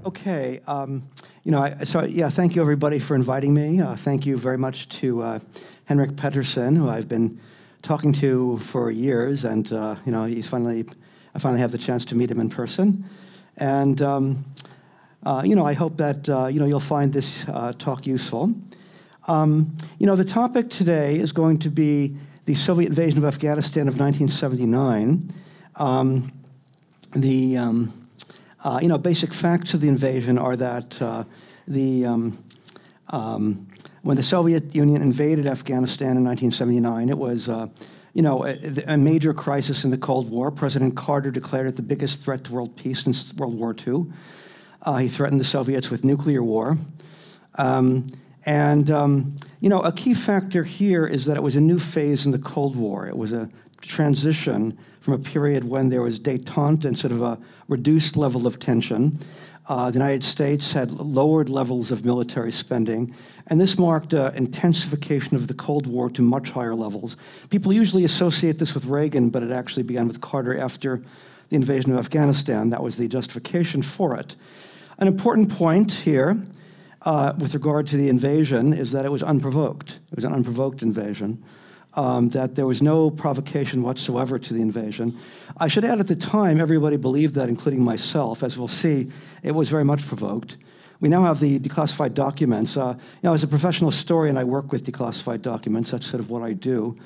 Okay, thank you everybody for inviting me. Thank you very much to Henrik Pettersson, who I've been talking to for years, and I finally have the chance to meet him in person. And I hope that you'll find this talk useful. The topic today is going to be the Soviet invasion of Afghanistan of 1979. Basic facts of the invasion are that when the Soviet Union invaded Afghanistan in 1979, it was a major crisis in the Cold War. President Carter declared it the biggest threat to world peace since World War II. He threatened the Soviets with nuclear war. A key factor here is that it was a new phase in the Cold War. It was a transition from a period when there was détente and sort of a reduced level of tension. The United States had lowered levels of military spending, and this marked intensification of the Cold War to much higher levels. People usually associate this with Reagan, but it actually began with Carter after the invasion of Afghanistan. That was the justification for it. An important point here with regard to the invasion is that it was unprovoked. It was an unprovoked invasion. That there was no provocation whatsoever to the invasion. I should add, at the time, everybody believed that, including myself. As we'll see, it was very much provoked. We now have the declassified documents. As a professional historian, I work with declassified documents. That's sort of what I do.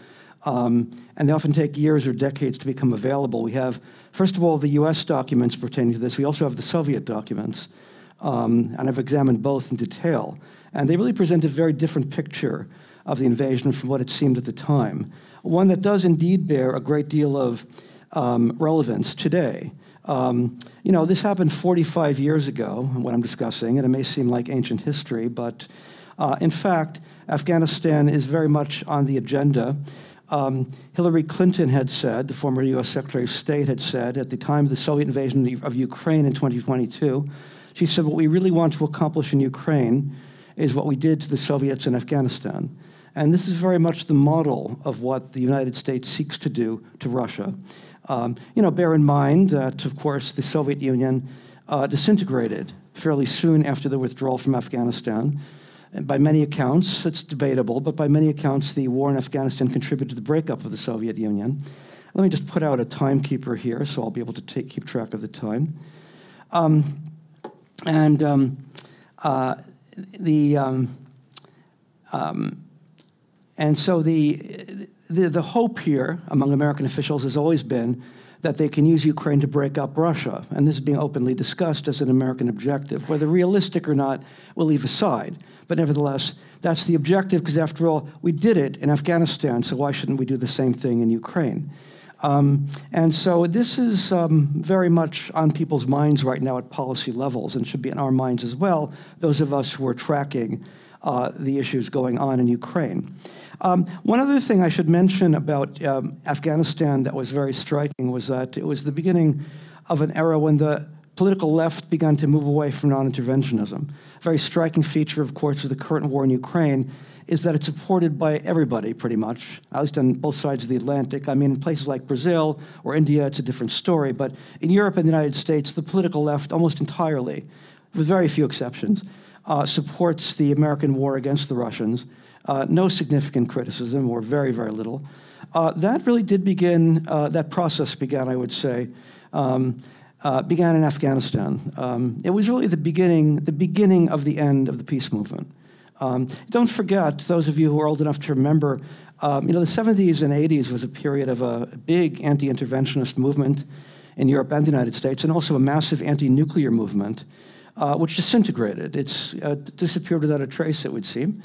And they often take years or decades to become available. We have, first of all, the US documents pertaining to this. We also have the Soviet documents. And I've examined both in detail. And they really present a very different picture of the invasion from what it seemed at the time. One that does indeed bear a great deal of relevance today. This happened 45 years ago, what I'm discussing, and it may seem like ancient history, but in fact, Afghanistan is very much on the agenda. Hillary Clinton had said, the former US Secretary of State had said, at the time of the Soviet invasion of Ukraine in 2022, she said, what we really want to accomplish in Ukraine is what we did to the Soviets in Afghanistan. And this is very much the model of what the United States seeks to do to Russia. Bear in mind that, of course, the Soviet Union disintegrated fairly soon after the withdrawal from Afghanistan. And by many accounts, it's debatable, but by many accounts, the war in Afghanistan contributed to the breakup of the Soviet Union. Let me just put out a timekeeper here, so I'll be able to keep track of the time. And so the hope here among American officials has always been that they can use Ukraine to break up Russia. And this is being openly discussed as an American objective. Whether realistic or not, we'll leave aside. But nevertheless, that's the objective, because after all, we did it in Afghanistan, so why shouldn't we do the same thing in Ukraine? And so this is very much on people's minds right now at policy levels, and should be in our minds as well, those of us who are tracking the issues going on in Ukraine. One other thing I should mention about Afghanistan that was very striking was that it was the beginning of an era when the political left began to move away from non-interventionism. A very striking feature, of course, of the current war in Ukraine is that it's supported by everybody, pretty much, at least on both sides of the Atlantic. I mean, in places like Brazil or India, it's a different story. But in Europe and the United States, the political left almost entirely, with very few exceptions, supports the American war against the Russians. No significant criticism, or very, very little. That really did begin, that process began, I would say, began in Afghanistan. It was really the beginning of the end of the peace movement. Don't forget, those of you who are old enough to remember, the 70s and 80s was a period of a big anti-interventionist movement in Europe and the United States, and also a massive anti-nuclear movement, which disintegrated. It's disappeared without a trace, it would seem.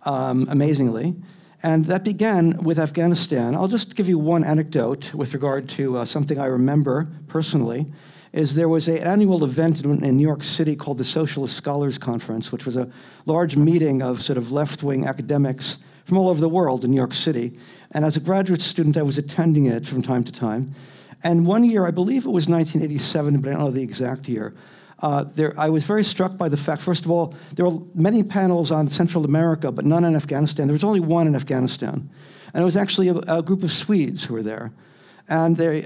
Amazingly. And that began with Afghanistan. I'll just give you one anecdote with regard to something I remember personally, is there was an annual event in New York City called the Socialist Scholars Conference, which was a large meeting of sort of left-wing academics from all over the world in New York City. And as a graduate student, I was attending it from time to time. And one year, I believe it was 1987, but I don't know the exact year, I was very struck by the fact, first of all, there were many panels on Central America, but none in Afghanistan. There was only one in Afghanistan. And it was actually a group of Swedes who were there. And there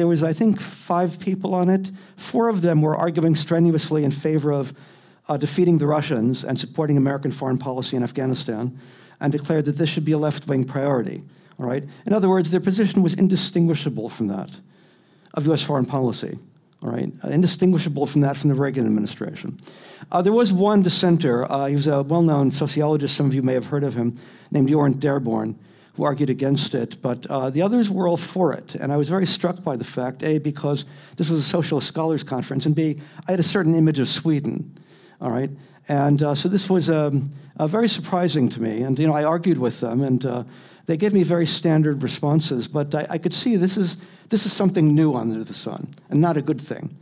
was, I think, 5 people on it. 4 of them were arguing strenuously in favor of defeating the Russians and supporting American foreign policy in Afghanistan, and declared that this should be a left-wing priority. All right? In other words, their position was indistinguishable from that of U.S. foreign policy. All right? Indistinguishable from that from the Reagan administration. There was one dissenter. He was a well-known sociologist. Some of you may have heard of him, named Jorn Dearborn, who argued against it, but the others were all for it. And I was very struck by the fact, A, because this was a socialist scholars conference, and B, I had a certain image of Sweden, all right? And so this was very surprising to me. And, I argued with them, and they gave me very standard responses, but I could see this is something new under the sun, and not a good thing.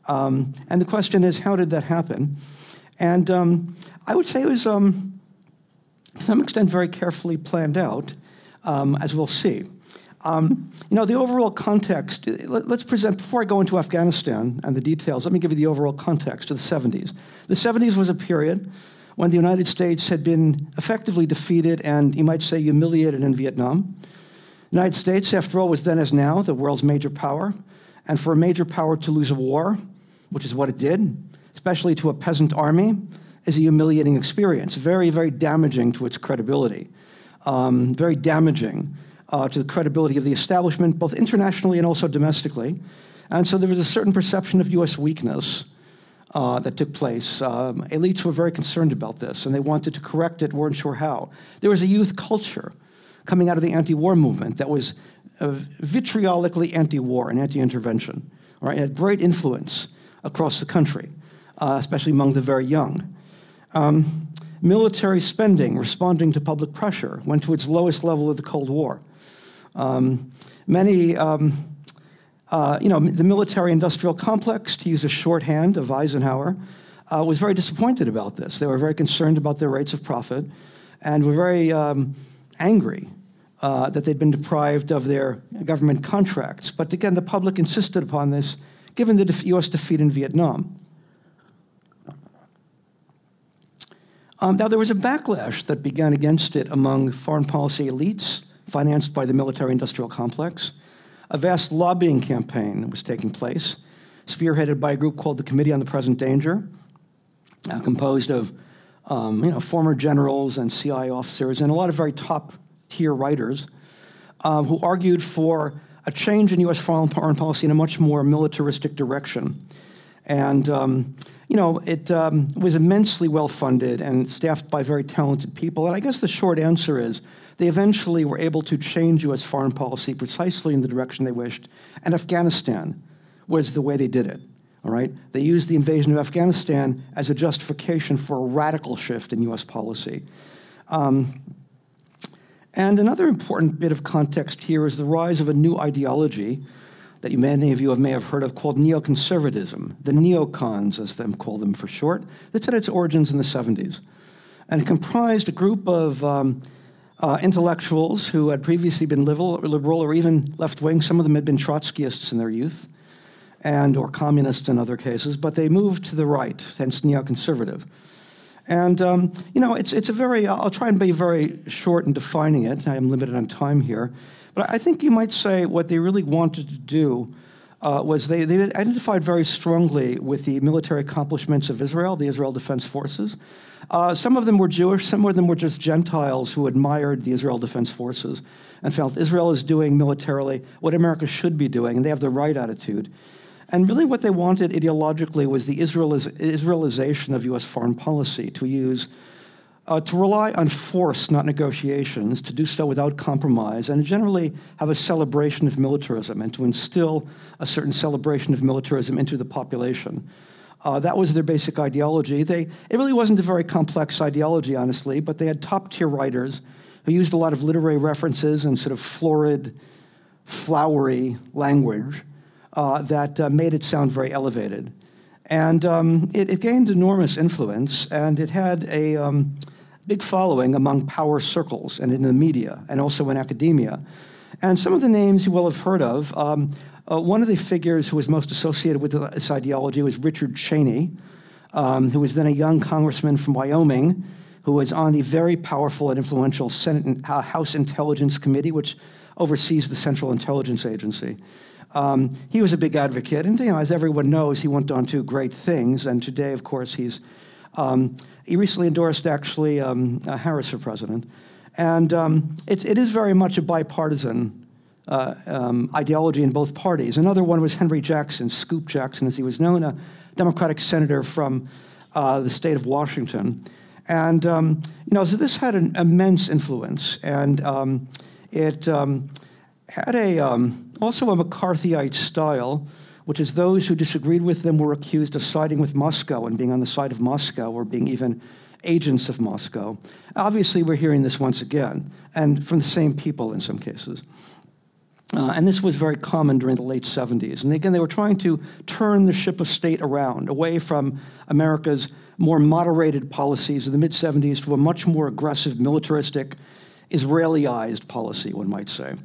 And the question is, how did that happen? And I would say it was, to some extent, very carefully planned out, as we'll see. The overall context, let's present, before I go into Afghanistan and the details, let me give you the overall context of the 70s. The 70s was a period when the United States had been effectively defeated and, you might say, humiliated in Vietnam. The United States, after all, was then as now the world's major power. And for a major power to lose a war, which is what it did, especially to a peasant army, is a humiliating experience, very, very damaging to its credibility. Very damaging to the credibility of the establishment, both internationally and also domestically. And so there was a certain perception of U.S. weakness that took place. Elites were very concerned about this, and they wanted to correct it, weren't sure how. There was a youth culture coming out of the anti-war movement that was vitriolically anti-war and anti-intervention. Right? It had great influence across the country, especially among the very young. Military spending, responding to public pressure, went to its lowest level of the Cold War. The military-industrial complex, to use a shorthand of Eisenhower, was very disappointed about this. They were very concerned about their rates of profit and were very angry that they'd been deprived of their government contracts. But again, the public insisted upon this, given the U.S. defeat in Vietnam. Now, there was a backlash that began against it among foreign policy elites, financed by the military-industrial complex. A vast lobbying campaign was taking place, spearheaded by a group called the Committee on the Present Danger, composed of former generals and CIA officers and a lot of very top-tier writers who argued for a change in U.S. foreign policy in a much more militaristic direction. And it was immensely well-funded and staffed by very talented people. And I guess the short answer is they eventually were able to change U.S. foreign policy precisely in the direction they wished. And Afghanistan was the way they did it. All right? They used the invasion of Afghanistan as a justification for a radical shift in U.S. policy. And another important bit of context here is the rise of a new ideology that many of you may have heard of, called neoconservatism, the neocons, as them call them for short. That's had its origins in the 70s. And it comprised a group of intellectuals who had previously been liberal or even left-wing. Some of them had been Trotskyists in their youth, or communists in other cases, but they moved to the right, hence neoconservative. And, it's a very, I'll try and be very short in defining it. I am limited on time here. But I think you might say what they really wanted to do was they identified very strongly with the military accomplishments of Israel, the Israel Defense Forces. Some of them were Jewish, some of them were just Gentiles who admired the Israel Defense Forces and felt Israel is doing militarily what America should be doing, and they have the right attitude. And really what they wanted ideologically was the Israelization of U.S. foreign policy, to rely on force, not negotiations, to do so without compromise, and generally have a celebration of militarism and to instill a certain celebration of militarism into the population. That was their basic ideology. It really wasn't a very complex ideology, honestly, but they had top-tier writers who used a lot of literary references and sort of florid, flowery language that made it sound very elevated. And it gained enormous influence, and it had a big following among power circles and in the media and also in academia. And some of the names you will have heard of, one of the figures who was most associated with this ideology was Richard Cheney, who was then a young congressman from Wyoming, who was on the very powerful and influential Senate and House Intelligence Committee, which oversees the Central Intelligence Agency. He was a big advocate, and as everyone knows, he went on to great things. And today, of course, he recently endorsed actually Harris for president, and it is very much a bipartisan ideology in both parties. Another one was Henry Jackson, Scoop Jackson, as he was known, a Democratic senator from the state of Washington. And so this had an immense influence, and it had also a McCarthyite style, which is those who disagreed with them were accused of siding with Moscow and being on the side of Moscow or being even agents of Moscow. Obviously, we're hearing this once again, and from the same people in some cases. And this was very common during the late 70s. And again, they were trying to turn the ship of state around, away from America's more moderated policies of the mid-70s to a much more aggressive, militaristic, Israeli-ized policy, one might say.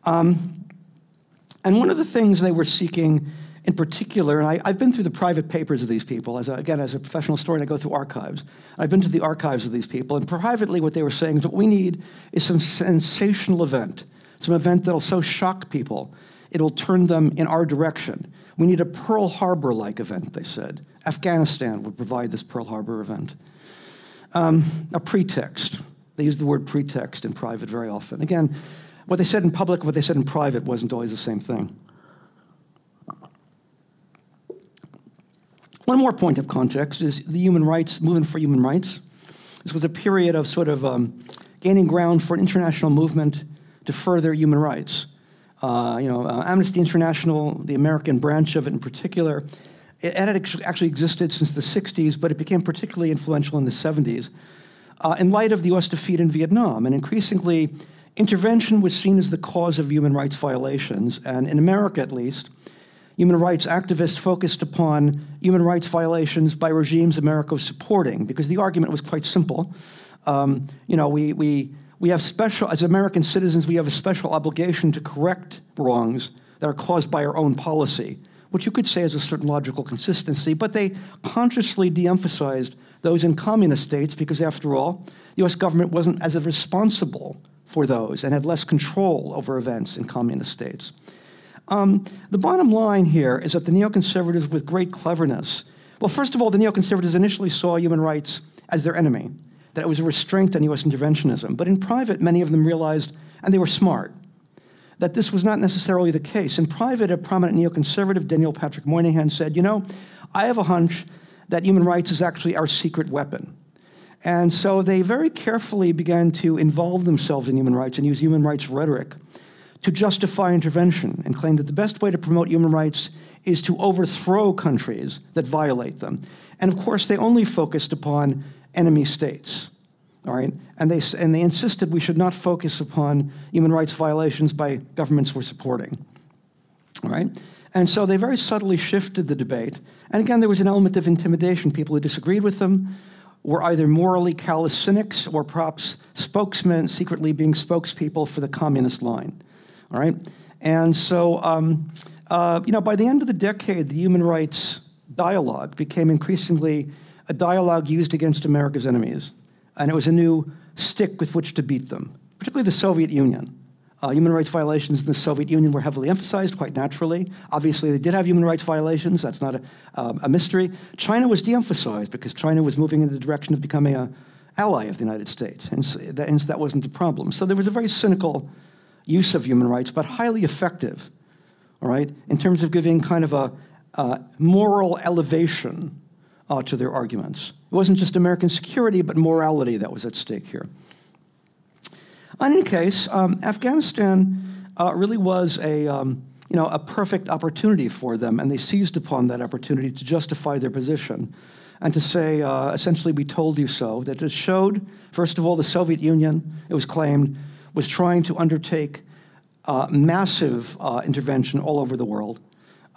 And one of the things they were seeking in particular, and I've been through the private papers of these people. As a professional historian, I go through archives. I've been to the archives of these people, and privately what they were saying is what we need is some sensational event, some event that'll so shock people, it'll turn them in our direction. We need a Pearl Harbor-like event, they said. Afghanistan would provide this Pearl Harbor event. A pretext. They used the word pretext in private very often. Again, what they said in public and what they said in private wasn't always the same thing. One more point of context is the human rights, movement for human rights. This was a period of sort of gaining ground for an international movement to further human rights. Amnesty International, the American branch of it in particular, it had actually existed since the 60s, but it became particularly influential in the 70s in light of the U.S. defeat in Vietnam. And increasingly, intervention was seen as the cause of human rights violations. And in America, at least, human rights activists focused upon human rights violations by regimes America was supporting, because the argument was quite simple. We have special, as American citizens, we have a special obligation to correct wrongs that are caused by our own policy, which you could say is a certain logical consistency, but they consciously de-emphasized those in communist states because, after all, the U.S. government wasn't as responsible for those and had less control over events in communist states. The bottom line here is that the neoconservatives, with great cleverness, well, first of all, the neoconservatives initially saw human rights as their enemy, that it was a restraint on U.S. interventionism. But in private, many of them realized, and they were smart, that this was not necessarily the case. In private, a prominent neoconservative, Daniel Patrick Moynihan, said, I have a hunch that human rights is actually our secret weapon. And so they very carefully began to involve themselves in human rights and use human rights rhetoric to justify intervention and claim that the best way to promote human rights is to overthrow countries that violate them. And of course, they only focused upon enemy states, all right? And they insisted we should not focus upon human rights violations by governments we're supporting, all right? And so they very subtly shifted the debate. And again, there was an element of intimidation. People who disagreed with them were either morally callous cynics or perhaps spokesmen secretly being spokespeople for the communist line, all right? And so, by the end of the decade, the human rights dialogue became increasingly a dialogue used against America's enemies. And it was a new stick with which to beat them, particularly the Soviet Union. Human rights violations in the Soviet Union were heavily emphasized, quite naturally. Obviously, they did have human rights violations. That's not a mystery. China was de-emphasized because China was moving in the direction of becoming an ally of the United States. Hence, that wasn't a problem. So there was a very cynical use of human rights, but highly effective, all right, in terms of giving kind of a moral elevation to their arguments. It wasn't just American security, but morality that was at stake here. In any case, Afghanistan really was a perfect opportunity for them, and they seized upon that opportunity to justify their position and to say, essentially, we told you so, that it showed, first of all, the Soviet Union, it was claimed, was trying to undertake massive intervention all over the world,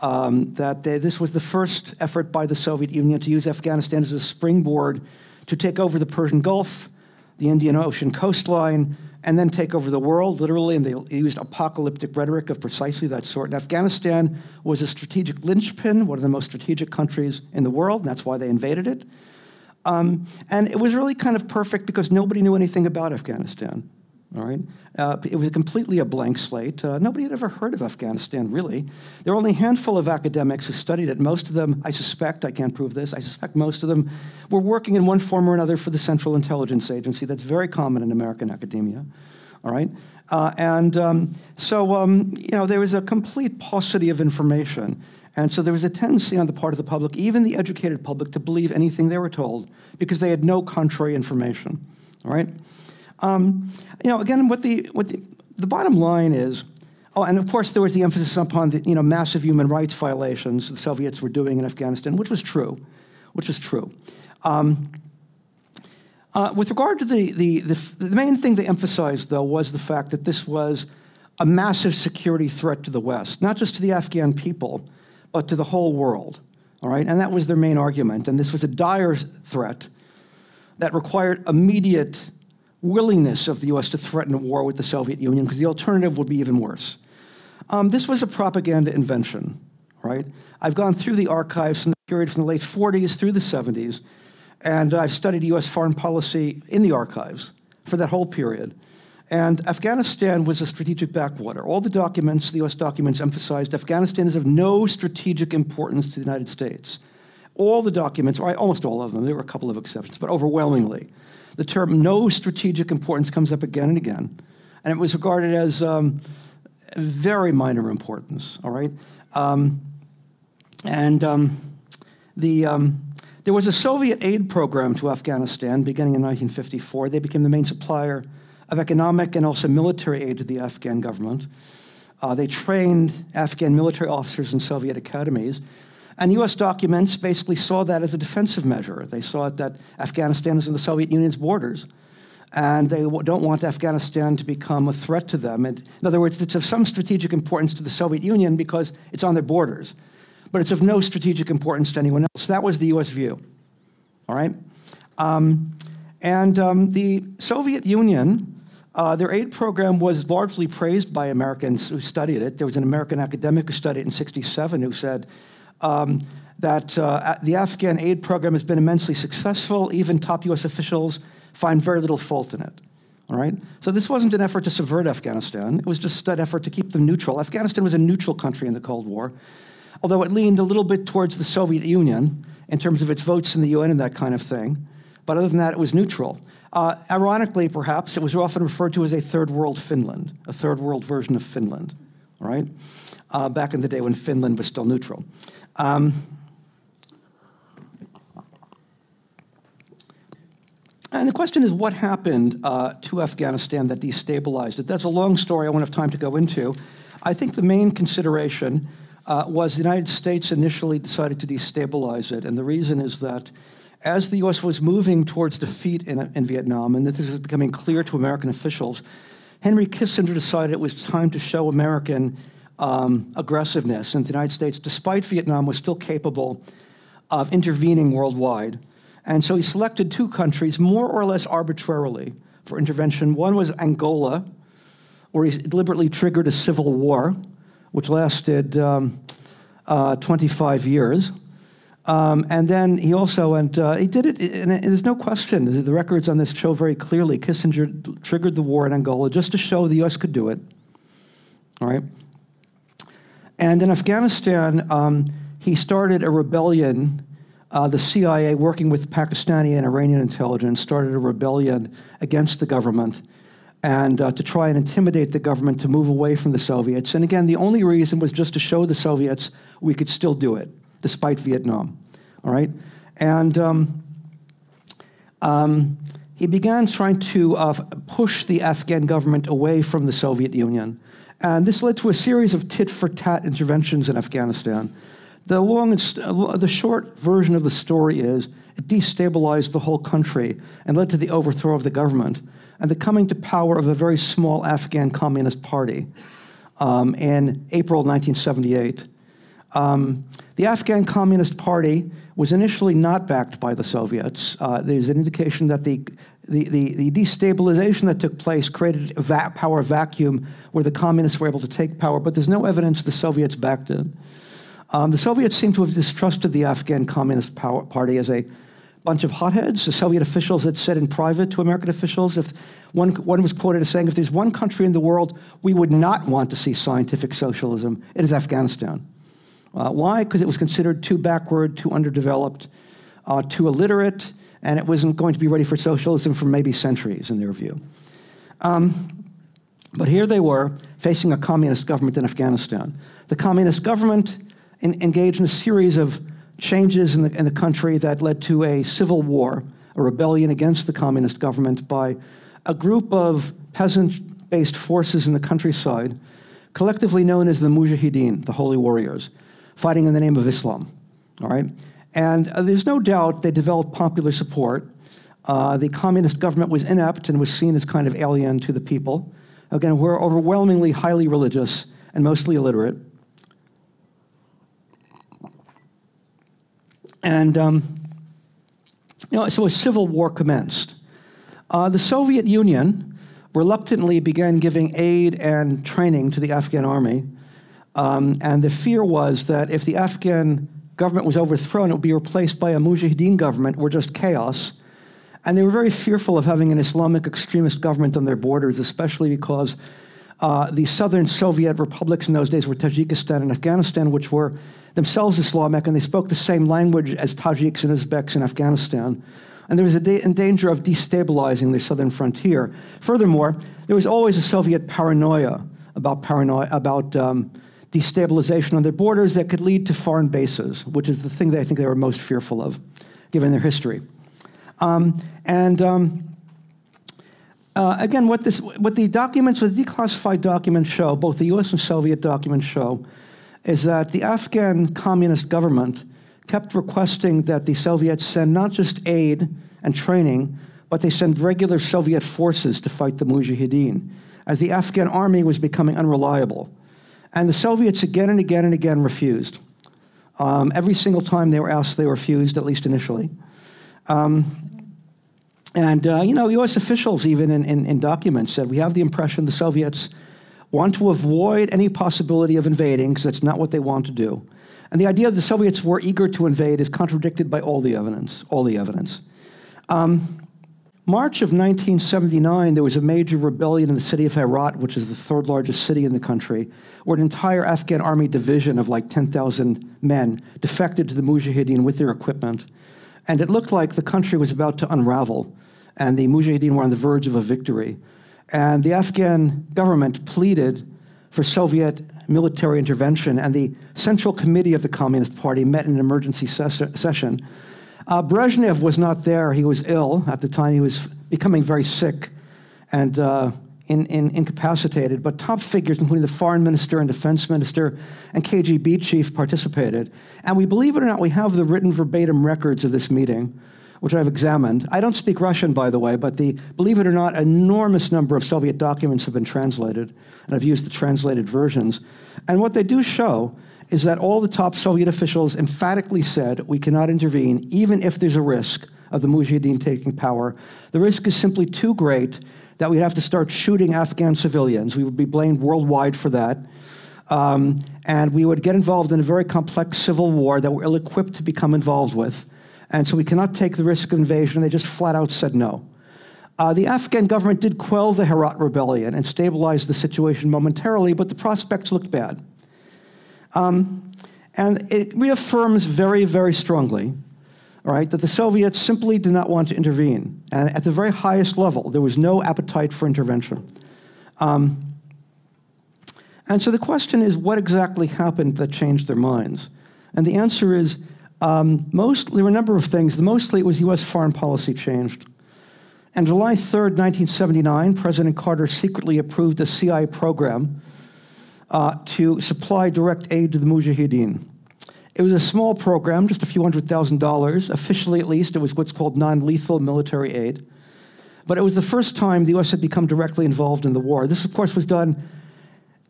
this was the first effort by the Soviet Union to use Afghanistan as a springboard to take over the Persian Gulf, the Indian Ocean coastline, and then take over the world, literally, and they used apocalyptic rhetoric of precisely that sort. And Afghanistan was a strategic linchpin, one of the most strategic countries in the world, and that's why they invaded it. And it was really kind of perfect because nobody knew anything about Afghanistan. all right? It was completely a blank slate. Nobody had ever heard of Afghanistan, really. There were only a handful of academics who studied it. Most of them, I suspect, I can't prove this, I suspect most of them were working in one form or another for the Central Intelligence Agency. That's very common in American academia, all right? There was a complete paucity of information. And so there was a tendency on the part of the public, even the educated public, to believe anything they were told because they had no contrary information, all right? Again, what the bottom line is, and of course there was the emphasis upon the massive human rights violations the Soviets were doing in Afghanistan, which was true. With regard to the main thing they emphasized, though, was the fact that this was a massive security threat to the West, not just to the Afghan people, but to the whole world, all right? And that was their main argument. And this was a dire threat that required immediate willingness of the U.S. to threaten a war with the Soviet Union, because the alternative would be even worse. This was a propaganda invention, right? I've gone through the archives from the period from the late 40s through the 70s, and I've studied U.S. foreign policy in the archives for that whole period. And Afghanistan was a strategic backwater. All the documents, the U.S. documents, emphasized Afghanistan is of no strategic importance to the United States. All the documents, or almost all of them, there were a couple of exceptions, but overwhelmingly, the term no strategic importance comes up again and again. And it was regarded as very minor importance, all right? There was a Soviet aid program to Afghanistan beginning in 1954. They became the main supplier of economic and also military aid to the Afghan government. They trained Afghan military officers in Soviet academies. And U.S. documents basically saw that as a defensive measure. They saw it that Afghanistan is in the Soviet Union's borders, and they don't want Afghanistan to become a threat to them. In other words, it's of some strategic importance to the Soviet Union because it's on their borders, but it's of no strategic importance to anyone else. That was the U.S. view, all right? The Soviet Union, their aid program was largely praised by Americans who studied it. There was an American academic who studied it in '67 who said that the Afghan aid program has been immensely successful. Even top U.S. officials find very little fault in it, all right? So this wasn't an effort to subvert Afghanistan. It was just an effort to keep them neutral. Afghanistan was a neutral country in the Cold War, although it leaned a little bit towards the Soviet Union in terms of its votes in the UN and that kind of thing. But other than that, it was neutral. Ironically, perhaps, it was often referred to as a third world Finland, a third world version of Finland, all right? Back in the day when Finland was still neutral. And the question is, what happened to Afghanistan that destabilized it? That's a long story I won't have time to go into. I think the main consideration was the United States initially decided to destabilize it. And the reason is that as the U.S. was moving towards defeat in Vietnam, and this was becoming clear to American officials, Henry Kissinger decided it was time to show American aggressiveness. And the United States, despite Vietnam, was still capable of intervening worldwide. And so he selected two countries, more or less arbitrarily, for intervention. One was Angola, where he deliberately triggered a civil war, which lasted 25 years. And then he also went, he did it, and there's no question, the records on this show very clearly, Kissinger triggered the war in Angola just to show the U.S. could do it, all right? And in Afghanistan, he started a rebellion. The CIA, working with Pakistani and Iranian intelligence, started a rebellion against the government and to try and intimidate the government to move away from the Soviets. And again, the only reason was just to show the Soviets we could still do it, despite Vietnam, all right? And he began trying to push the Afghan government away from the Soviet Union. And this led to a series of tit-for-tat interventions in Afghanistan. The short version of the story is it destabilized the whole country and led to the overthrow of the government and the coming to power of a very small Afghan Communist Party in April 1978. The Afghan Communist Party was initially not backed by the Soviets. There's an indication that the destabilization that took place created a power vacuum where the communists were able to take power, but there's no evidence the Soviets backed it. The Soviets seem to have distrusted the Afghan Communist Party as a bunch of hotheads. The Soviet officials had said in private to American officials, if one was quoted as saying, if there's one country in the world we would not want to see scientific socialism, it is Afghanistan. Why? Because it was considered too backward, too underdeveloped, too illiterate, and it wasn't going to be ready for socialism for maybe centuries, in their view. But here they were, facing a communist government in Afghanistan. The communist government engaged in a series of changes in the country that led to a civil war, a rebellion against the communist government by a group of peasant-based forces in the countryside, collectively known as the Mujahideen, the Holy Warriors, fighting in the name of Islam, all right? And there's no doubt they developed popular support. The communist government was inept and was seen as kind of alien to the people. Again, we're overwhelmingly highly religious and mostly illiterate. And so a civil war commenced. The Soviet Union reluctantly began giving aid and training to the Afghan army. And the fear was that if the Afghan government was overthrown, it would be replaced by a Mujahideen government or just chaos. And they were very fearful of having an Islamic extremist government on their borders, especially because the southern Soviet republics in those days were Tajikistan and Afghanistan, which were themselves Islamic, and they spoke the same language as Tajiks and Uzbeks in Afghanistan. And there was in danger of destabilizing their southern frontier. Furthermore, there was always a Soviet paranoia about destabilization on their borders that could lead to foreign bases, which is the thing that I think they were most fearful of, given their history. Again, what the declassified documents show, both the US and Soviet documents show, is that the Afghan communist government kept requesting that the Soviets send not just aid and training, but they send regular Soviet forces to fight the Mujahideen, as the Afghan army was becoming unreliable. And the Soviets again and again and again refused. Every single time they were asked, they refused, at least initially. US officials even in documents said, we have the impression the Soviets want to avoid any possibility of invading because that's not what they want to do. And the idea that the Soviets were eager to invade is contradicted by all the evidence. March of 1979, there was a major rebellion in the city of Herat, which is the third largest city in the country, where an entire Afghan army division of like 10,000 men defected to the Mujahideen with their equipment. And it looked like the country was about to unravel, and the Mujahideen were on the verge of a victory. And the Afghan government pleaded for Soviet military intervention, and the Central Committee of the Communist Party met in an emergency session. Brezhnev was not there. He was ill at the time. He was becoming very sick and incapacitated. But top figures, including the foreign minister and defense minister and KGB chief, participated. And we, believe it or not, we have the written verbatim records of this meeting, which I've examined. I don't speak Russian, by the way, but believe it or not, enormous number of Soviet documents have been translated, and I've used the translated versions. And what they do show is that all the top Soviet officials emphatically said, we cannot intervene, even if there's a risk of the Mujahideen taking power. The risk is simply too great that we'd have to start shooting Afghan civilians. We would be blamed worldwide for that. And we would get involved in a very complex civil war that we're ill-equipped to become involved with. And so we cannot take the risk of invasion. They just flat out said no. The Afghan government did quell the Herat rebellion and stabilize the situation momentarily, but the prospects looked bad. And it reaffirms very, very strongly, all right, that the Soviets simply did not want to intervene. And at the very highest level, there was no appetite for intervention. And so the question is, what exactly happened that changed their minds? And the answer is, there were a number of things. Mostly it was US foreign policy changed. On July 3rd, 1979, President Carter secretly approved a CIA program to supply direct aid to the Mujahideen. It was a small program, just a few $100,000. Officially, at least, it was what's called non-lethal military aid. But it was the first time the U.S. had become directly involved in the war. This, of course, was done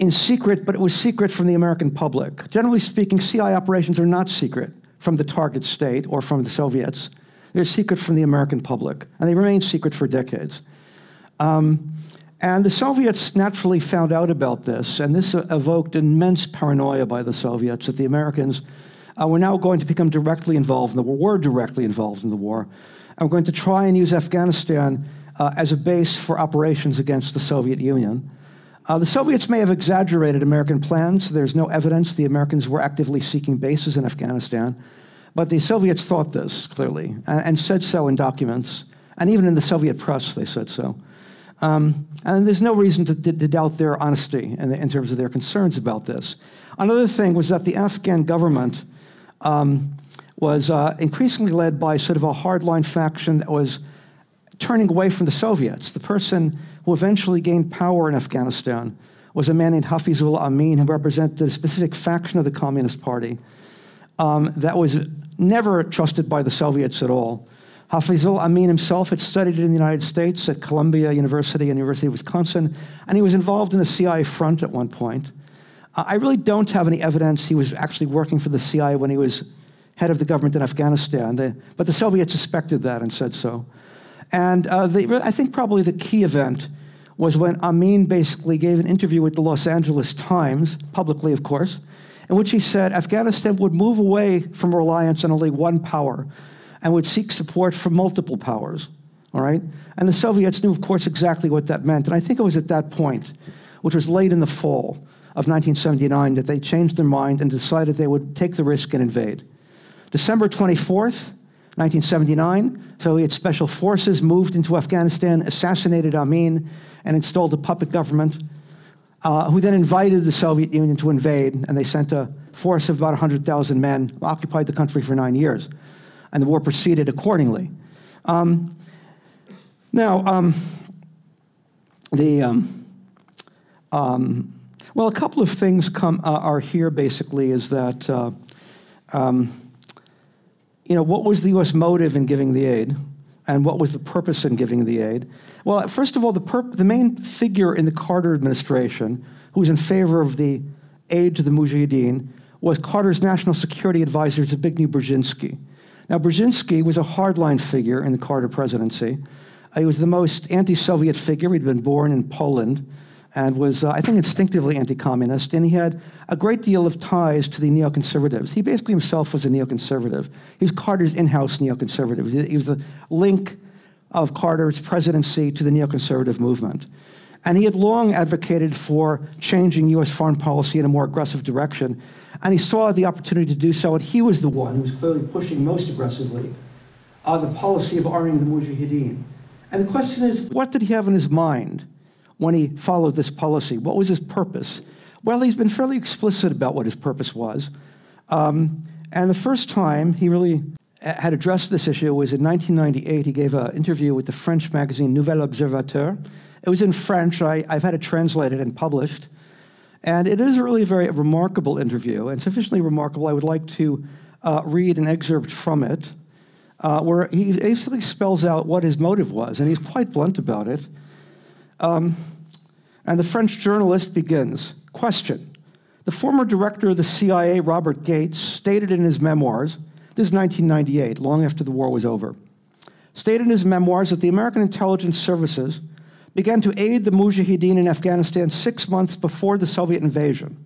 in secret, but it was secret from the American public. Generally speaking, CIA operations are not secret from the target state or from the Soviets. They're secret from the American public, and they remained secret for decades. And the Soviets naturally found out about this, and this evoked immense paranoia by the Soviets that the Americans We're now going to become directly involved in the war. We're directly involved in the war. And we're going to try and use Afghanistan as a base for operations against the Soviet Union. The Soviets may have exaggerated American plans. There's no evidence the Americans were actively seeking bases in Afghanistan. But the Soviets thought this, clearly, and said so in documents. And even in the Soviet press, they said so. And there's no reason to doubt their honesty in terms of their concerns about this. Another thing was that the Afghan government was increasingly led by sort of a hardline faction that was turning away from the Soviets. The person who eventually gained power in Afghanistan was a man named Hafizullah Amin, who represented a specific faction of the Communist Party that was never trusted by the Soviets at all. Hafizullah Amin himself had studied in the United States at Columbia University and University of Wisconsin, and he was involved in the CIA front at one point. I really don't have any evidence he was actually working for the CIA when he was head of the government in Afghanistan, but the Soviets suspected that and said so. And I think probably the key event was when Amin basically gave an interview with the Los Angeles Times, publicly of course, in which he said Afghanistan would move away from reliance on only one power and would seek support from multiple powers, all right? And the Soviets knew, of course, exactly what that meant. And I think it was at that point, which was late in the fall of 1979, that they changed their mind and decided they would take the risk and invade. December 24th, 1979, Soviet special forces moved into Afghanistan, assassinated Amin, and installed a puppet government, who then invited the Soviet Union to invade, and they sent a force of about 100,000 men, who occupied the country for 9 years, and the war proceeded accordingly. Well, a couple of things are here basically is that, what was the U.S. motive in giving the aid, and what was the purpose in giving the aid? Well, first of all, the main figure in the Carter administration who was in favor of the aid to the Mujahideen was Carter's national security advisor, Zbigniew Brzezinski. Now, Brzezinski was a hardline figure in the Carter presidency. He was the most anti-Soviet figure. He'd been born in Poland and was, I think, instinctively anti-communist, and he had a great deal of ties to the neoconservatives. He basically himself was a neoconservative. He was Carter's in-house neoconservative. He was the link of Carter's presidency to the neoconservative movement. And he had long advocated for changing U.S. foreign policy in a more aggressive direction, and he saw the opportunity to do so, and he was the one who was clearly pushing most aggressively the policy of arming the Mujahideen. And the question is, what did he have in his mind when he followed this policy? What was his purpose? Well, he's been fairly explicit about what his purpose was. And the first time he really had addressed this issue was in 1998. He gave an interview with the French magazine Nouvel Observateur. It was in French. I've had it translated and published. And it is really a very remarkable interview, and sufficiently remarkable I would like to read an excerpt from it, where he basically spells out what his motive was, and he's quite blunt about it. And the French journalist begins, question, the former director of the CIA, Robert Gates, stated in his memoirs, this is 1998, long after the war was over, stated in his memoirs that the American intelligence services began to aid the Mujahideen in Afghanistan 6 months before the Soviet invasion.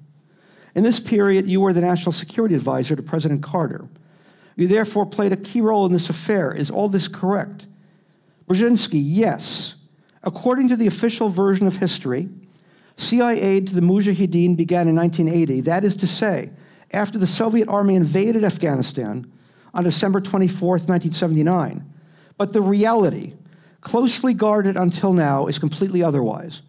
In this period, you were the national security advisor to President Carter. You therefore played a key role in this affair. Is all this correct? Brzezinski, yes. According to the official version of history, CIA aid to the Mujahideen began in 1980. That is to say, after the Soviet army invaded Afghanistan on December 24th, 1979. But the reality, closely guarded until now, is completely otherwise.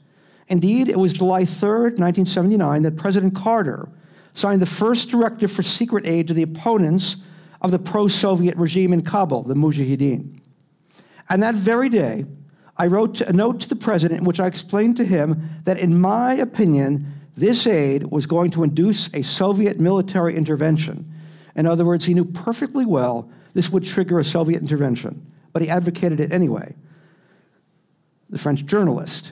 Indeed, it was July 3rd, 1979, that President Carter signed the first directive for secret aid to the opponents of the pro-Soviet regime in Kabul, the Mujahideen. And that very day, I wrote a note to the president in which I explained to him that, in my opinion, this aid was going to induce a Soviet military intervention. In other words, he knew perfectly well this would trigger a Soviet intervention, but he advocated it anyway. The French journalist,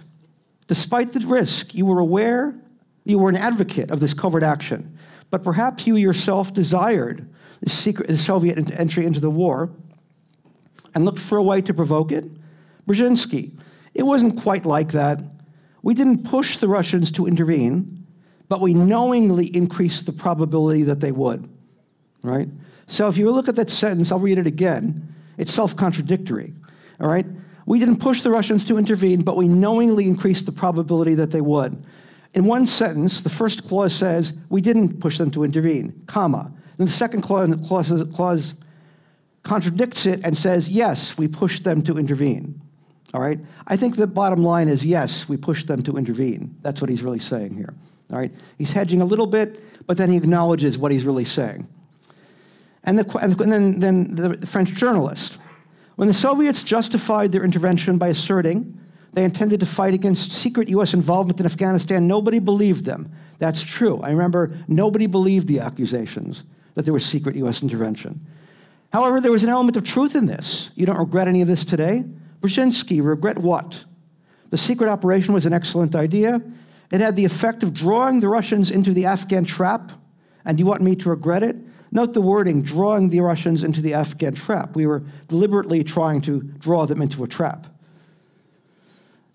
despite the risk, you were aware, you were an advocate of this covert action, but perhaps you yourself desired the Soviet entry into the war and looked for a way to provoke it? Brzezinski, it wasn't quite like that. We didn't push the Russians to intervene, but we knowingly increased the probability that they would, right? So if you look at that sentence, I'll read it again. It's self-contradictory, all right? We didn't push the Russians to intervene, but we knowingly increased the probability that they would. In one sentence, the first clause says, we didn't push them to intervene, comma. Then the second clause contradicts it and says, yes, we pushed them to intervene, all right? I think the bottom line is, yes, we pushed them to intervene. That's what he's really saying here, all right? He's hedging a little bit, but then he acknowledges what he's really saying. And then the French journalist, when the Soviets justified their intervention by asserting they intended to fight against secret U.S. involvement in Afghanistan, nobody believed them. That's true. I remember nobody believed the accusations that there was secret U.S. intervention. However, there was an element of truth in this. You don't regret any of this today? Brzezinski, regret what? The secret operation was an excellent idea. It had the effect of drawing the Russians into the Afghan trap. And you want me to regret it? Note the wording, drawing the Russians into the Afghan trap. We were deliberately trying to draw them into a trap.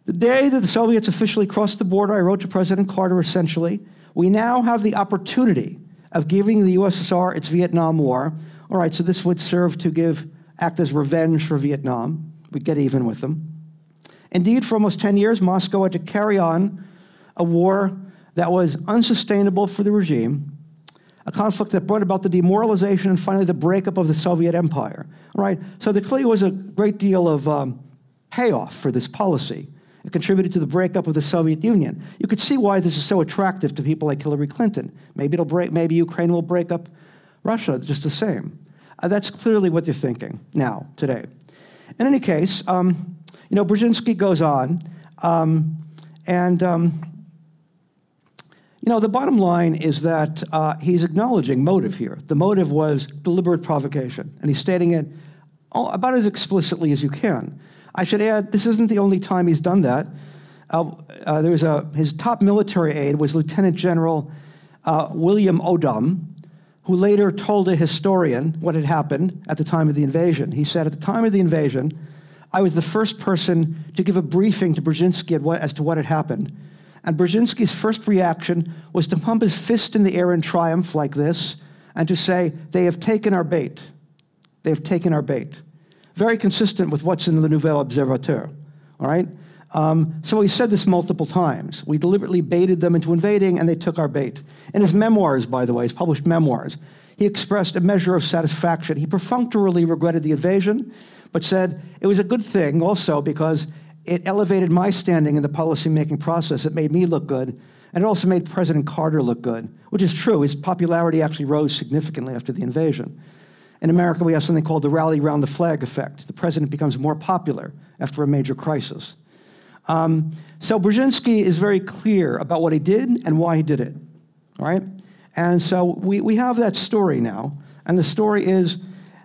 The day that the Soviets officially crossed the border, I wrote to President Carter essentially, we now have the opportunity of giving the USSR its Vietnam War. All right, so this would serve to act as revenge for Vietnam. We'd get even with them. Indeed, for almost 10 years, Moscow had to carry on a war that was unsustainable for the regime, a conflict that brought about the demoralization and finally the breakup of the Soviet Empire. All right, so there clearly was a great deal of payoff for this policy. It contributed to the breakup of the Soviet Union. You could see why this is so attractive to people like Hillary Clinton. Maybe Ukraine will break up Russia just the same. That's clearly what they're thinking now, today. In any case, Brzezinski goes on, the bottom line is that he's acknowledging motive here. The motive was deliberate provocation, and he's stating it about as explicitly as you can. I should add, this isn't the only time he's done that. His top military aide was Lieutenant General William Odom, who later told a historian what had happened at the time of the invasion. He said, at the time of the invasion, I was the first person to give a briefing to Brzezinski as to what had happened. And Brzezinski's first reaction was to pump his fist in the air in triumph like this and to say, they have taken our bait. They have taken our bait. Very consistent with what's in the Nouvel Observateur, all right? So he said this multiple times. We deliberately baited them into invading, and they took our bait. In his memoirs, by the way, his published memoirs, he expressed a measure of satisfaction. He perfunctorily regretted the invasion, but said it was a good thing also because it elevated my standing in the policymaking process. It made me look good, and it also made President Carter look good, which is true. His popularity actually rose significantly after the invasion. In America, we have something called the rally round the flag effect. The president becomes more popular after a major crisis. So Brzezinski is very clear about what he did and why he did it, all right? And so we have that story now, and the story is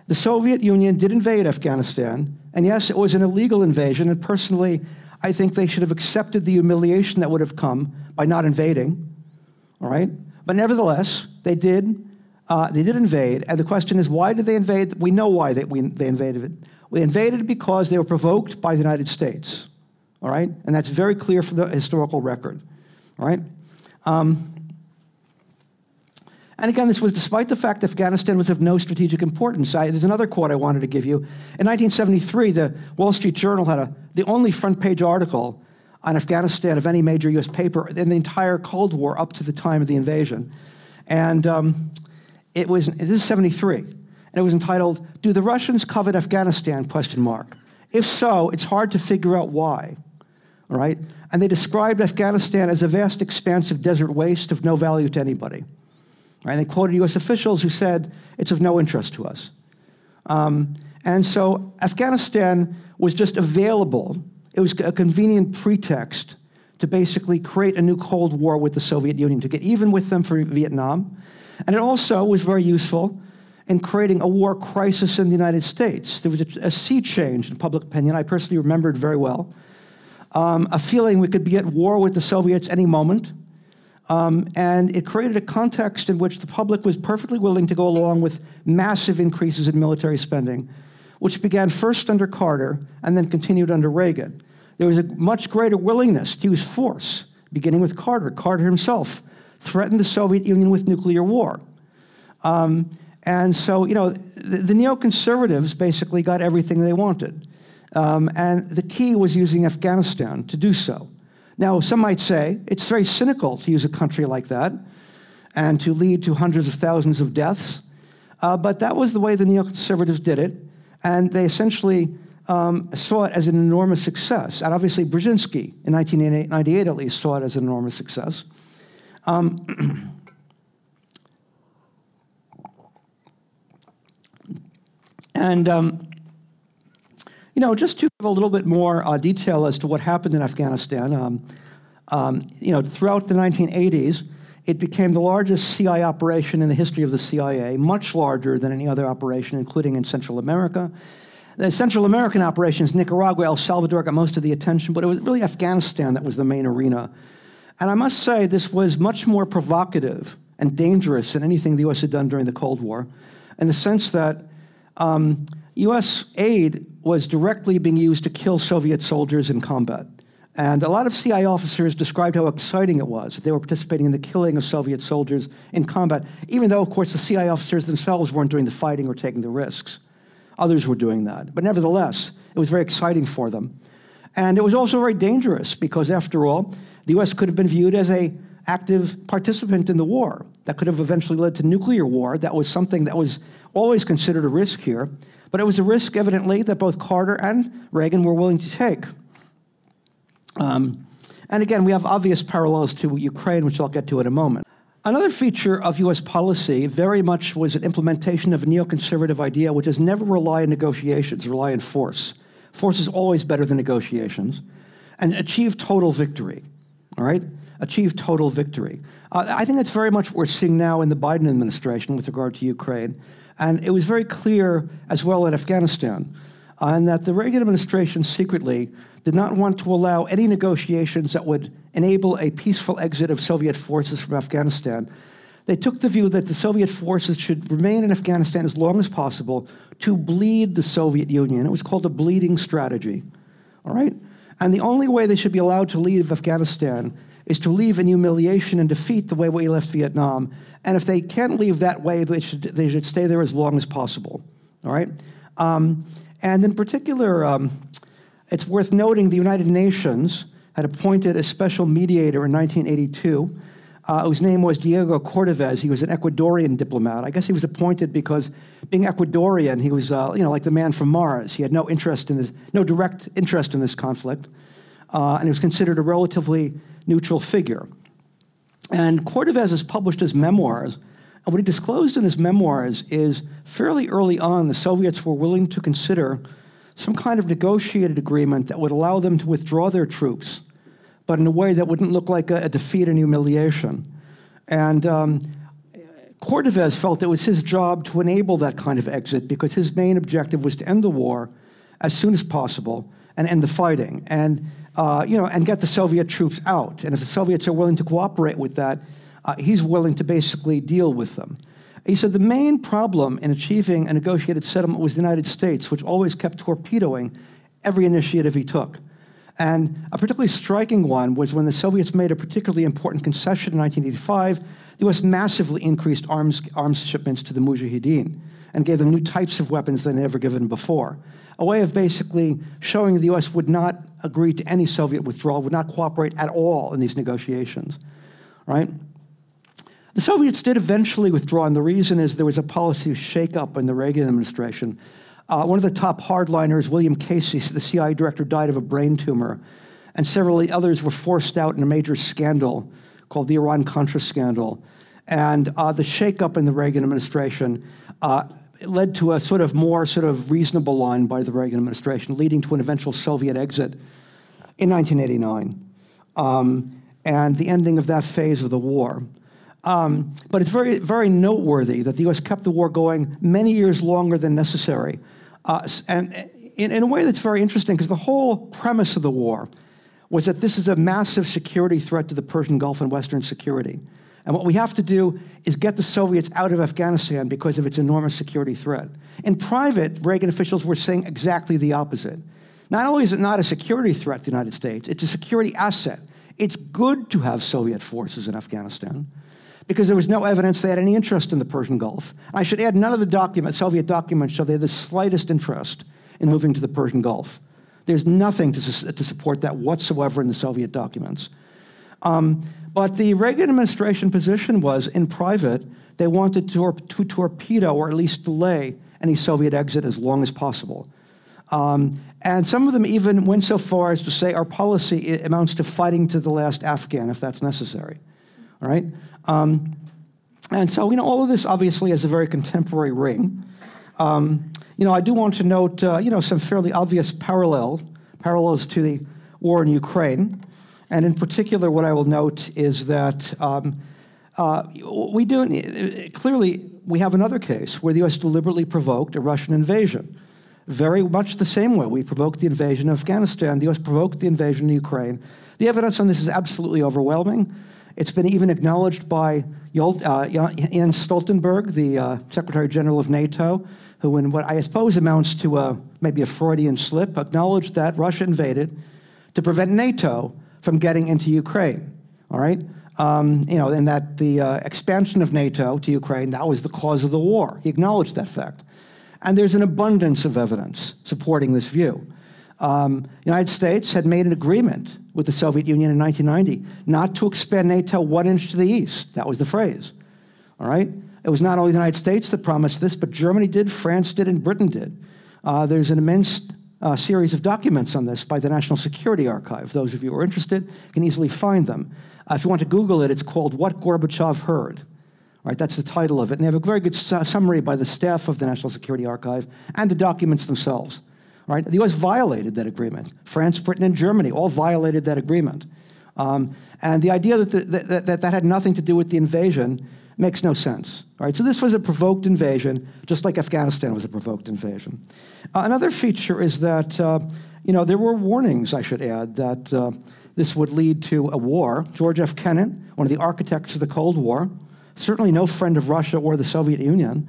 the Soviet Union did invade Afghanistan, and yes, it was an illegal invasion, and personally, I think they should have accepted the humiliation that would have come by not invading, all right? But nevertheless, they did invade, and the question is, why did they invade? We know why they invaded it. We invaded it because they were provoked by the United States, all right? And that's very clear from the historical record, all right? And again, this was despite the fact Afghanistan was of no strategic importance. There's another quote I wanted to give you. In 1973, the Wall Street Journal had the only front-page article on Afghanistan of any major U.S. paper in the entire Cold War up to the time of the invasion. And this is 73, and it was entitled, "Do the Russians covet Afghanistan, ? If so, it's hard to figure out why," all right? And they described Afghanistan as a vast expansive desert waste of no value to anybody. Right? And they quoted U.S. officials who said, it's of no interest to us. And so Afghanistan was just available. It was a convenient pretext to basically create a new Cold War with the Soviet Union, to get even with them for Vietnam. And it also was very useful in creating a war crisis in the United States. There was a sea change in public opinion. I personally remembered very well. A feeling we could be at war with the Soviets any moment. And it created a context in which the public was perfectly willing to go along with massive increases in military spending, which began first under Carter and then continued under Reagan. There was a much greater willingness to use force, beginning with Carter. Carter himself threatened the Soviet Union with nuclear war. And so, the neoconservatives basically got everything they wanted. And the key was using Afghanistan to do so. Now, some might say it's very cynical to use a country like that and to lead to hundreds of thousands of deaths. But that was the way the neoconservatives did it. And they essentially saw it as an enormous success. And obviously, Brzezinski, in 1998 at least, saw it as an enormous success. Just to give a little bit more detail as to what happened in Afghanistan, throughout the 1980s, it became the largest CIA operation in the history of the CIA, much larger than any other operation, including in Central America. The Central American operations, Nicaragua, El Salvador, got most of the attention, but it was really Afghanistan that was the main arena. And I must say, this was much more provocative and dangerous than anything the U.S. had done during the Cold War, in the sense that U.S. aid was directly being used to kill Soviet soldiers in combat. And a lot of CIA officers described how exciting it was that they were participating in the killing of Soviet soldiers in combat, even though, of course, the CIA officers themselves weren't doing the fighting or taking the risks. Others were doing that. But nevertheless, it was very exciting for them. And it was also very dangerous because, after all, the U.S. could have been viewed as an active participant in the war. That could have eventually led to nuclear war. That was something that was always considered a risk here. But it was a risk, evidently, that both Carter and Reagan were willing to take. And again, we have obvious parallels to Ukraine, which I'll get to in a moment. Another feature of U.S. policy very much was an implementation of a neoconservative idea, which is never rely on negotiations, rely on force. Force is always better than negotiations. And achieve total victory, all right? Achieve total victory. I think that's very much what we're seeing now in the Biden administration with regard to Ukraine. And it was very clear as well in Afghanistan, and that the Reagan administration secretly did not want to allow any negotiations that would enable a peaceful exit of Soviet forces from Afghanistan. They took the view that the Soviet forces should remain in Afghanistan as long as possible to bleed the Soviet Union. It was called a bleeding strategy, all right? And the only way they should be allowed to leave Afghanistan is to leave in humiliation and defeat the way we left Vietnam. And if they can't leave that way, they should stay there as long as possible, all right? And in particular, it's worth noting the United Nations had appointed a special mediator in 1982, whose name was Diego Cordovez. He was an Ecuadorian diplomat. I guess he was appointed because, being Ecuadorian, he was, like the man from Mars. He had no direct interest in this conflict, and he was considered a relatively neutral figure. And Cordovez has published his memoirs, and what he disclosed in his memoirs is fairly early on, the Soviets were willing to consider some kind of negotiated agreement that would allow them to withdraw their troops, but in a way that wouldn't look like a defeat and humiliation. And Cordovez felt it was his job to enable that kind of exit because his main objective was to end the war as soon as possible and end the fighting and get the Soviet troops out. And if the Soviets are willing to cooperate with that, he's willing to basically deal with them. He said the main problem in achieving a negotiated settlement was the United States, which always kept torpedoing every initiative he took. And a particularly striking one was when the Soviets made a particularly important concession in 1985, the U.S. massively increased arms shipments to the Mujahideen and gave them new types of weapons they'd never given before. A way of basically showing the U.S. would not agree to any Soviet withdrawal, would not cooperate at all in these negotiations, right? The Soviets did eventually withdraw, and the reason is there was a policy shakeup in the Reagan administration. One of the top hardliners, William Casey, the CIA director, died of a brain tumor, and several of the others were forced out in a major scandal called the Iran-Contra scandal. And the shakeup in the Reagan administration led to a more reasonable line by the Reagan administration, leading to an eventual Soviet exit in 1989, and the ending of that phase of the war. But it's very, very noteworthy that the U.S. kept the war going many years longer than necessary, and in a way that's very interesting, because the whole premise of the war was that this is a massive security threat to the Persian Gulf and Western security. And what we have to do is get the Soviets out of Afghanistan because of its enormous security threat. In private, Reagan officials were saying exactly the opposite. Not only is it not a security threat to the United States, it's a security asset. It's good to have Soviet forces in Afghanistan because there was no evidence they had any interest in the Persian Gulf. I should add, none of the Soviet documents show they had the slightest interest in moving to the Persian Gulf. There's nothing to support that whatsoever in the Soviet documents. But the Reagan administration position was, in private, they wanted to torpedo or at least delay any Soviet exit as long as possible. And some of them even went so far as to say our policy amounts to fighting to the last Afghan if that's necessary. All right? And so, all of this obviously has a very contemporary ring. I do want to note, some fairly obvious parallels to the war in Ukraine. And in particular, what I will note is that clearly we have another case where the U.S. deliberately provoked a Russian invasion. Very much the same way we provoked the invasion of Afghanistan, the U.S. provoked the invasion of Ukraine. The evidence on this is absolutely overwhelming. It's been even acknowledged by Jens Stoltenberg, the Secretary General of NATO, who in what I suppose amounts to maybe a Freudian slip, acknowledged that Russia invaded to prevent NATO from getting into Ukraine, all right? And that the expansion of NATO to Ukraine, that was the cause of the war. He acknowledged that fact. And there's an abundance of evidence supporting this view. The United States had made an agreement with the Soviet Union in 1990 not to expand NATO 1 inch to the east. That was the phrase, all right? It was not only the United States that promised this, but Germany did, France did, and Britain did. There's an immense series of documents on this by the National Security Archive. Those of you who are interested can easily find them. If you want to Google it, it's called What Gorbachev Heard. All right, that's the title of it. And they have a very good summary by the staff of the National Security Archive and the documents themselves. All right, the U.S. violated that agreement. France, Britain, and Germany all violated that agreement. And the idea that had nothing to do with the invasion makes no sense. All right, so this was a provoked invasion, just like Afghanistan was a provoked invasion. Another feature is that, there were warnings, I should add, that this would lead to a war. George F. Kennan, one of the architects of the Cold War, certainly no friend of Russia or the Soviet Union.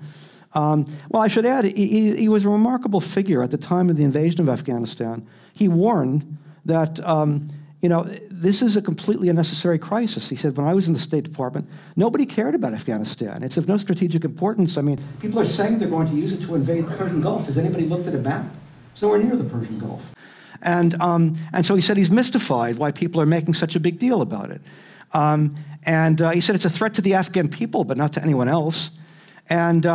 I should add, he was a remarkable figure at the time of the invasion of Afghanistan. He warned that, this is a completely unnecessary crisis. He said, when I was in the State Department, nobody cared about Afghanistan. It's of no strategic importance. I mean, people are saying they're going to use it to invade the Persian Gulf. Has anybody looked at a map? It's nowhere near the Persian Gulf. And so he said he's mystified why people are making such a big deal about it. He said it's a threat to the Afghan people, but not to anyone else. And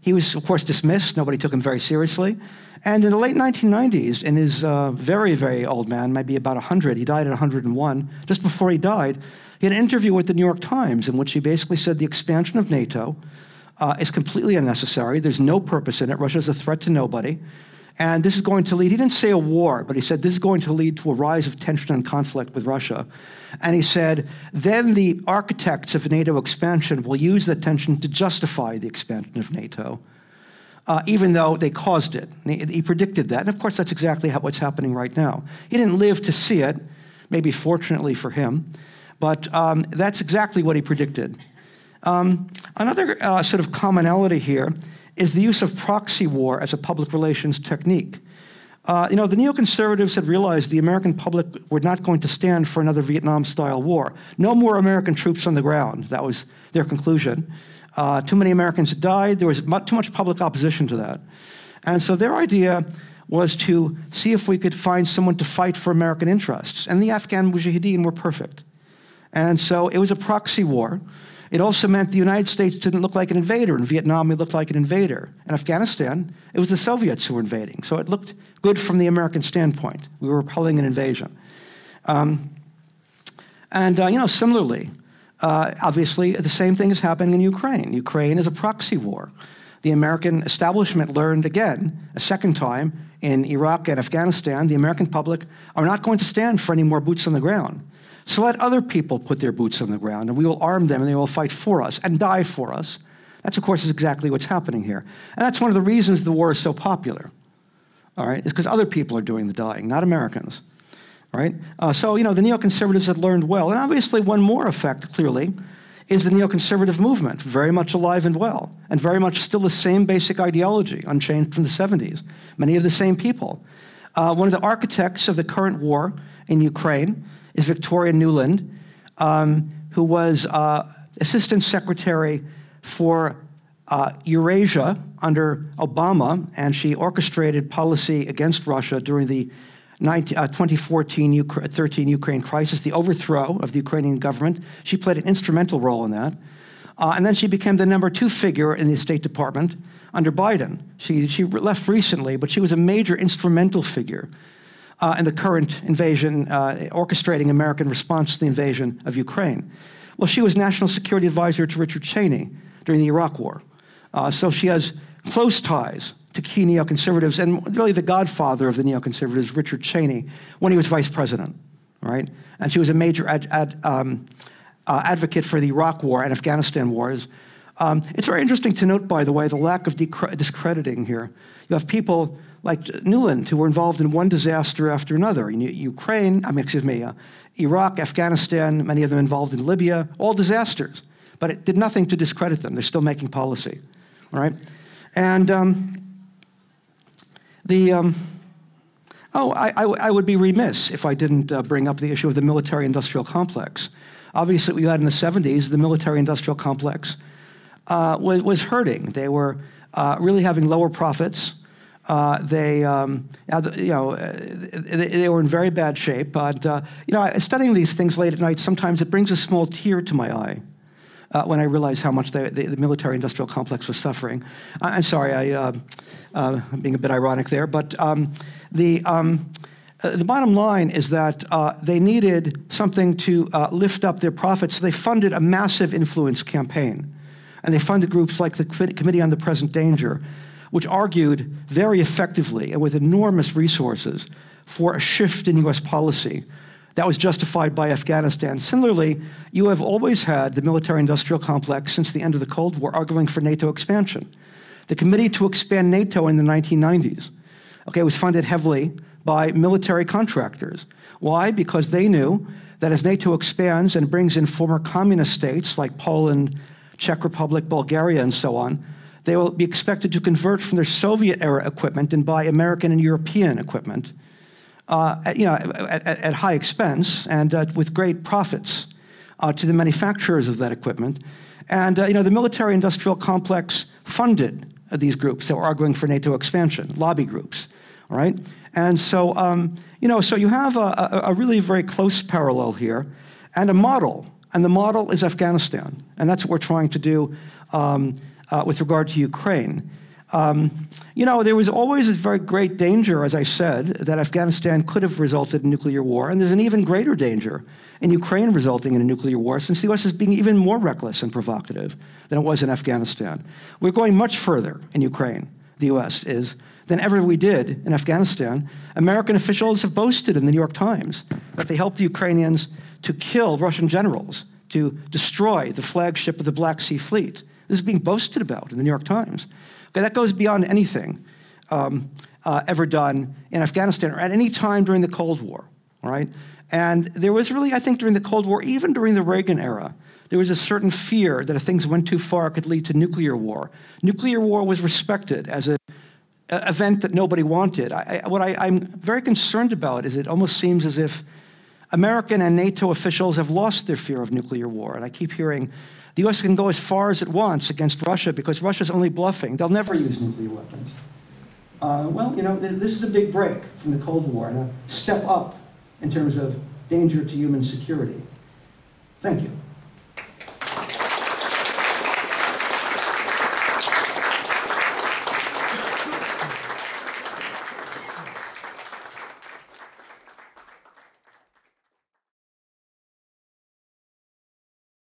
he was, of course, dismissed. Nobody took him very seriously. And in the late 1990s, in his very, very old man, maybe about 100, he died at 101, just before he died, he had an interview with the New York Times in which he basically said the expansion of NATO is completely unnecessary. There's no purpose in it. Russia is a threat to nobody. And this is going to lead, he didn't say a war, but he said this is going to lead to a rise of tension and conflict with Russia. And he said, then the architects of NATO expansion will use that tension to justify the expansion of NATO, even though they caused it. And he predicted that. And of course, that's exactly what's happening right now. He didn't live to see it, maybe fortunately for him, but that's exactly what he predicted. Another sort of commonality here is the use of proxy war as a public relations technique. The neoconservatives had realized the American public were not going to stand for another Vietnam-style war. No more American troops on the ground. That was their conclusion. Too many Americans had died. There was too much public opposition to that. And so their idea was to see if we could find someone to fight for American interests. And the Afghan mujahideen were perfect. And so it was a proxy war. It also meant the United States didn't look like an invader. In Vietnam, we looked like an invader. In Afghanistan, it was the Soviets who were invading. So it looked good from the American standpoint. We were repelling an invasion. Similarly, obviously, the same thing is happening in Ukraine. Ukraine is a proxy war. The American establishment learned again, a second time, in Iraq and Afghanistan, the American public are not going to stand for any more boots on the ground. So let other people put their boots on the ground, and we will arm them, and they will fight for us and die for us. That's, of course, is exactly what's happening here. And that's one of the reasons the war is so popular, all right? It's because other people are doing the dying, not Americans, all right? The neoconservatives had learned well. And obviously, one more effect, clearly, is the neoconservative movement, very much alive and well, and very much still the same basic ideology, unchanged from the 70s. Many of the same people. One of the architects of the current war in Ukraine is Victoria Nuland, who was Assistant Secretary for Eurasia under Obama, and she orchestrated policy against Russia during the 2014-13 Ukraine crisis, the overthrow of the Ukrainian government. She played an instrumental role in that. And then she became the #2 figure in the State Department under Biden. She left recently, but she was a major instrumental figure in the current invasion, orchestrating American response to the invasion of Ukraine. Well, she was National Security Advisor to Richard Cheney during the Iraq War. So she has close ties to key neoconservatives, and really the godfather of the neoconservatives, Richard Cheney, when he was vice president, right? And she was a major advocate for the Iraq War and Afghanistan wars. It's very interesting to note, by the way, the lack of discrediting here. You have people like Newland who were involved in one disaster after another. Iraq, Afghanistan, many of them involved in Libya, all disasters. But it did nothing to discredit them. They're still making policy, all right? And I would be remiss if I didn't bring up the issue of the military-industrial complex. Obviously, we had in the 70s, the military-industrial complex was hurting. They were really having lower profits. They were in very bad shape. But studying these things late at night, sometimes it brings a small tear to my eye when I realize how much the military-industrial complex was suffering. I'm sorry, I'm being a bit ironic there, but the bottom line is that they needed something to lift up their profits. So they funded a massive influence campaign. And they funded groups like the Committee on the Present Danger, which argued very effectively and with enormous resources for a shift in U.S. policy that was justified by Afghanistan. Similarly, you have always had the military-industrial complex since the end of the Cold War arguing for NATO expansion. The Committee to Expand NATO in the 1990s, was funded heavily by military contractors. Why? Because they knew that as NATO expands and brings in former communist states like Poland, Czech Republic, Bulgaria, and so on, they will be expected to convert from their Soviet-era equipment and buy American and European equipment at high expense and with great profits to the manufacturers of that equipment. And the military-industrial complex funded these groups that were arguing for NATO expansion, lobby groups, all right? And so, so you have a really very close parallel here and a model. And the model is Afghanistan. And that's what we're trying to do with regard to Ukraine. There was always a very great danger, as I said, that Afghanistan could have resulted in nuclear war. And there's an even greater danger in Ukraine resulting in a nuclear war, since the U.S. is being even more reckless and provocative than it was in Afghanistan. We're going much further in Ukraine, the U.S. is, than ever we did in Afghanistan. American officials have boasted in the New York Times that they helped the Ukrainians to kill Russian generals, to destroy the flagship of the Black Sea Fleet. This is being boasted about in the New York Times. Okay, that goes beyond anything ever done in Afghanistan or at any time during the Cold War, all right? And there was really, I think, during the Cold War, even during the Reagan era, there was a certain fear that if things went too far, it could lead to nuclear war. Nuclear war was respected as an event that nobody wanted. What I'm very concerned about is it almost seems as if American and NATO officials have lost their fear of nuclear war. And I keep hearing the U.S. can go as far as it wants against Russia because Russia's only bluffing. They'll never use nuclear weapons. This is a big break from the Cold War and a step up in terms of danger to human security. Thank you.